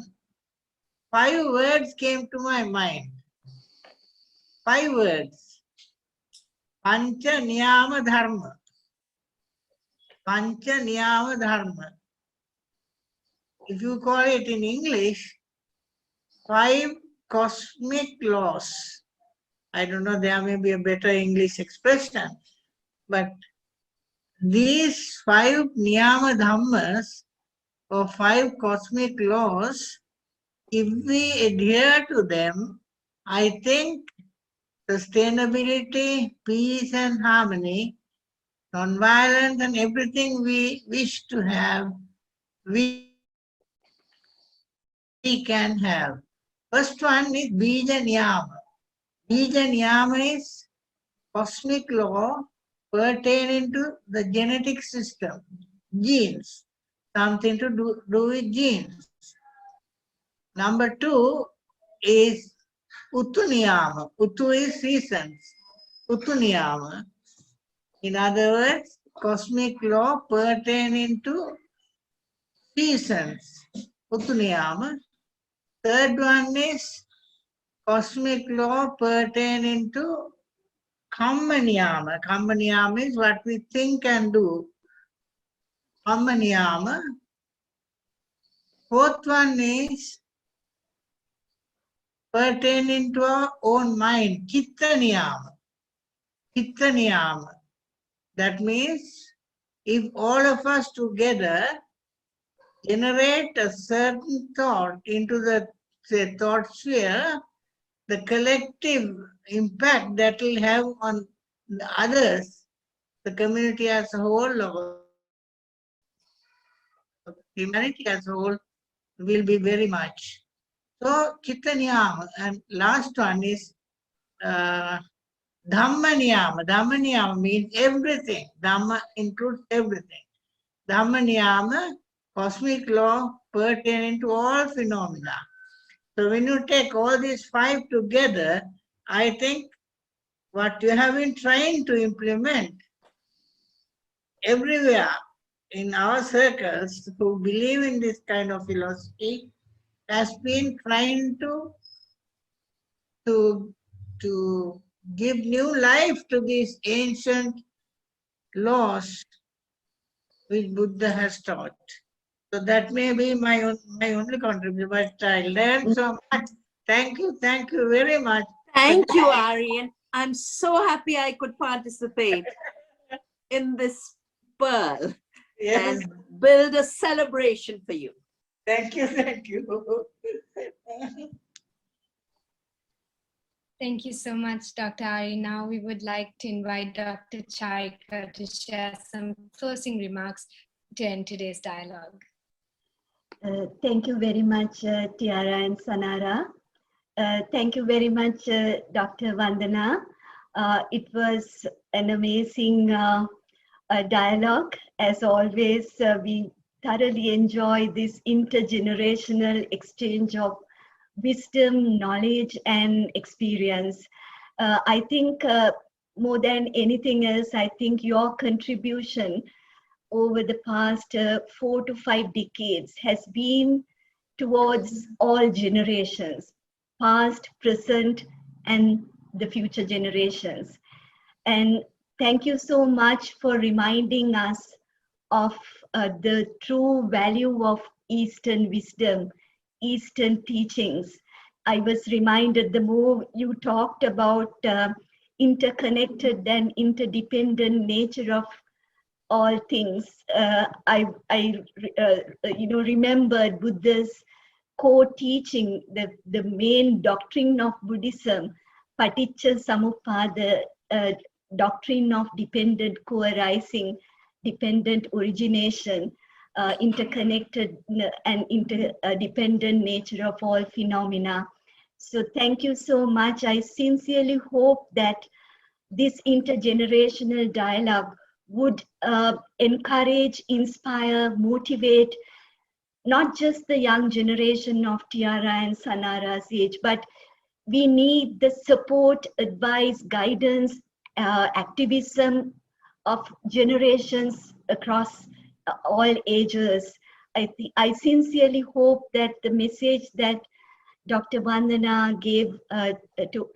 5 words came to my mind. 5 words. Pancha Niyama Dharma. Pancha Niyama Dharma. If you call it in English, 5 cosmic laws. I don't know, there may be a better English expression, but these 5 Niyama Dhammas or 5 cosmic laws, if we adhere to them, I think sustainability, peace and harmony, non-violence and everything we wish to have, we can have. First one is Bija Niyama. Bija Niyama is cosmic law pertaining to the genetic system, genes, something to do with genes. Number 2 is Uttu Niyama. Uttu is seasons. Uttu Niyama. In other words, cosmic law pertaining to seasons. Uttu Niyama. Third one is cosmic law pertaining to Kamma Niyama. Kamma Niyama is what we think and do. Kamma Niyama. Fourth one is pertaining to our own mind, Chitta Niyama. Chitta Niyama. That means if all of us together generate a certain thought into the thought sphere, the collective impact that will have on the others, the community as a whole, or humanity as a whole, will be very much. So, Chitta Niyama, and last one is Dhamma Niyama. Dhamma Niyama means everything. Dhamma includes everything. Dhamma Niyama, cosmic law pertaining to all phenomena. So when you take all these 5 together, I think what you have been trying to implement everywhere in our circles who believe in this kind of philosophy has been trying to give new life to these ancient laws which Buddha has taught. So that may be my only contribution, but I learned so much. Thank you very much. Thank you, Aryan. I'm so happy I could participate in this pearl Yes. and build a celebration for you. Thank you. Thank you so much, Dr. Ari. Now we would like to invite Dr. Chaika to share some closing remarks to end today's dialogue. Thank you very much, Tiara and Sanara. Thank you very much, Dr. Vandana. It was an amazing dialogue. As always, we thoroughly enjoy this intergenerational exchange of wisdom, knowledge, and experience. I think more than anything else, I think your contribution over the past 4 to 5 decades has been towards all generations, past, present, and the future generations. And thank you so much for reminding us of the true value of Eastern wisdom, Eastern teachings. I was reminded the more you talked about interconnected and interdependent nature of all things. Remembered Buddha's core teaching, the main doctrine of Buddhism, Paticca Samuppada, doctrine of dependent co-arising, dependent origination, interconnected and interdependent nature of all phenomena. So thank you so much. I sincerely hope that this intergenerational dialogue would encourage, inspire, motivate not just the young generation of Tiara and Sanara's age, but we need the support, advice, guidance, activism of generations across all ages. I sincerely hope that the message that Dr. Vandana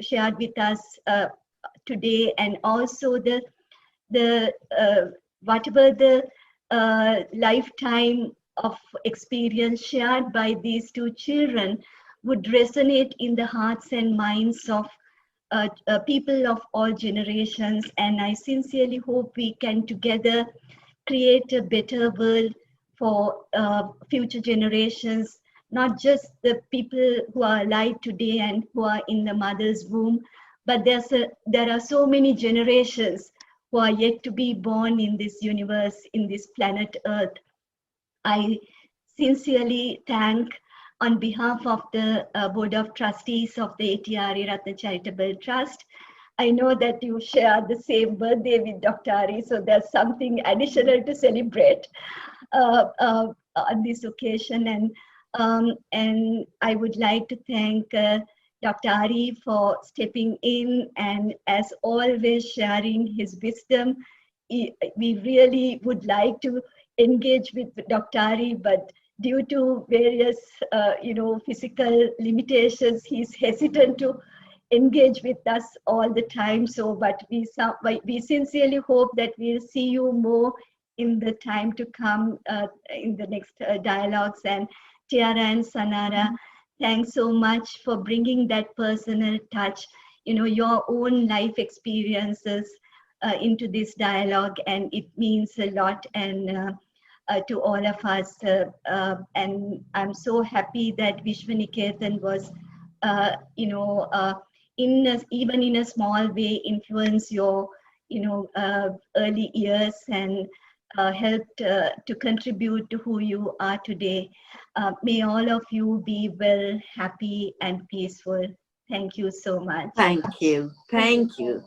shared with us today, and also whatever the lifetime of experience shared by these two children would resonate in the hearts and minds of people of all generations. And I sincerely hope we can together create a better world for future generations, not just the people who are alive today and who are in the mother's womb, but there are so many generations who are yet to be born in this universe, in this planet Earth. I sincerely thank, on behalf of the Board of Trustees of the A.T.R.E. Ratna Charitable Trust. I know that you share the same birthday with Dr. Ari, so there's something additional to celebrate on this occasion. And I would like to thank Dr. Ari for stepping in and, as always, sharing his wisdom. We really would like to engage with Dr. Ari, but due to various, physical limitations, he's hesitant to engage with us all the time. So, but we sincerely hope that we'll see you more in the time to come in the next dialogues. And Tiara and Sanara, thanks so much for bringing that personal touch, your own life experiences into this dialogue, and it means a lot and to all of us. And I'm so happy that Vishwaniketan was, even in a small way, influence your, early years and helped to contribute to who you are today. May all of you be well, happy, and peaceful. Thank you so much. Thank you. Thank you.